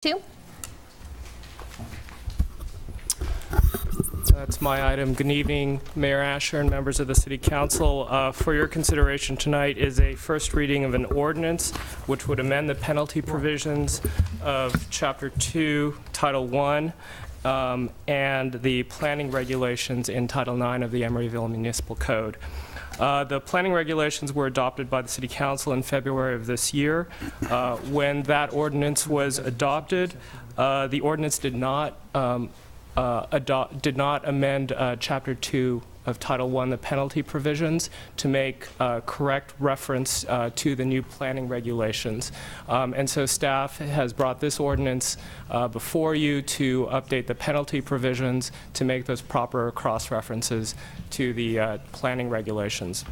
Two. That's my item. Good evening, Mayor Asher and members of the City Council. For your consideration tonight is a first reading of an ordinance which would amend the penalty provisions of Chapter 2, Title 1, and the planning regulations in Title 9 of the Emeryville Municipal Code. The planning regulations were adopted by the City Council in February of this year. When that ordinance was adopted, the ordinance did not amend Chapter 2 of Title 1, the penalty provisions, to make correct reference to the new planning regulations. And so staff has brought this ordinance before you to update the penalty provisions to make those proper cross-references to the planning regulations.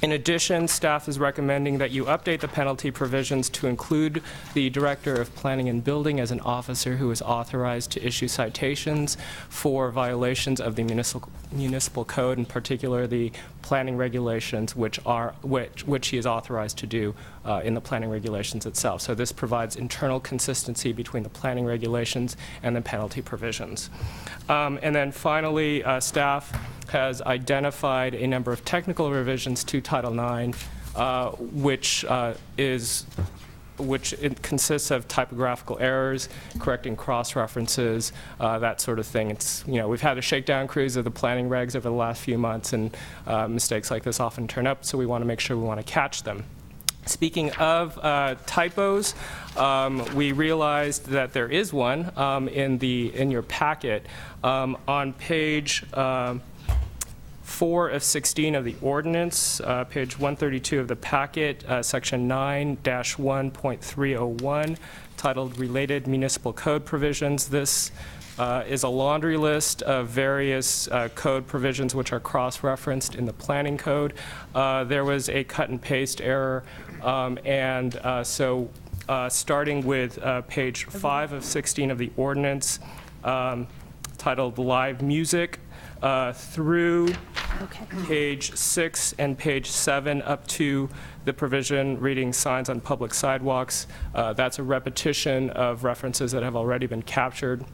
In addition, staff is recommending that you update the penalty provisions to include the Director of Planning and Building as an officer who is authorized to issue citations for violations of the municipal code, in particular the planning regulations, which he is authorized to do in the planning regulations itself. So this provides internal consistency between the planning regulations and the penalty provisions. And then finally, staff has identified a number of technical revisions to Title IX, which it consists of typographical errors, correcting cross-references, that sort of thing. It's, we've had a shakedown cruise of the planning regs over the last few months, and mistakes like this often turn up, so we want to make sure we want to catch them. Speaking of typos, we realized that there is one in your packet on page 4 of 16 of the ordinance, page 132 of the packet, section 9-1.301, titled Related Municipal Code Provisions. This is a laundry list of various code provisions which are cross-referenced in the planning code. There was a cut and paste error, so starting with page 5 of 16 of the ordinance, titled Live Music, through page 6 and page 7 up to the provision reading signs on public sidewalks. That's a repetition of references that have already been captured.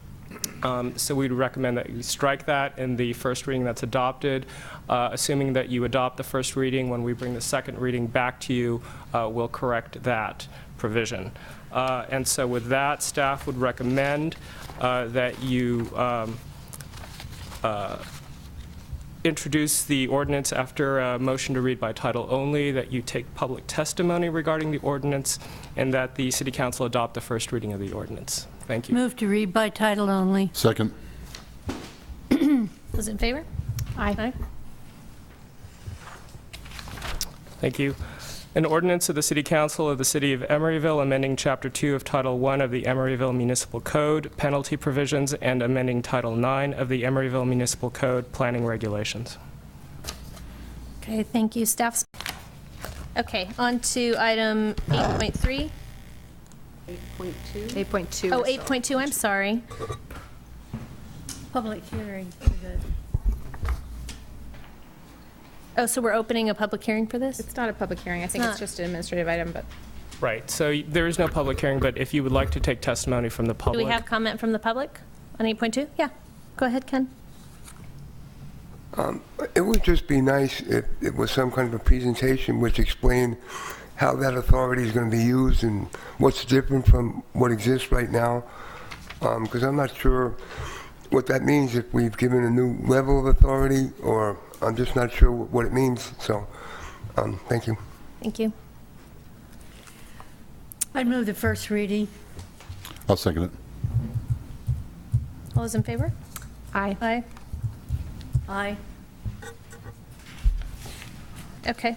So we'd recommend that you strike that in the first reading that's adopted. Assuming that you adopt the first reading, when we bring the second reading back to you, we'll correct that provision. And so with that, staff would recommend that you introduce the ordinance after a motion to read by title only, that you take public testimony regarding the ordinance, and that the City Council adopt the first reading of the ordinance. Thank you. Move to read by title only. Second. Those in favor? Aye. Thank you. An ordinance of the City Council of the City of Emeryville amending Chapter 2 of Title 1 of the Emeryville Municipal Code, penalty provisions, and amending Title 9 of the Emeryville Municipal Code, planning regulations. Okay, thank you, staff. Okay, on to item 8.3. 8.2. Oh, 8.2, I'm sorry. Public hearing for the... Oh, so we're opening a public hearing for this? It's not a public hearing. I think it's just an administrative item, but Right, so there is no public hearing, but if you would like to take testimony from the Do public. we have comment from the public on 8.2? Yeah, go ahead, Ken. It would just be nice if it was some kind of a presentation which explained how that authority is going to be used and what's different from what exists right now, because I'm not sure what that means, if we've given a new level of authority, or I'm just not sure what it means. So thank you. Thank you. I'd move the first reading. I'll second it. All those in favor? aye. Aye. Aye. Okay.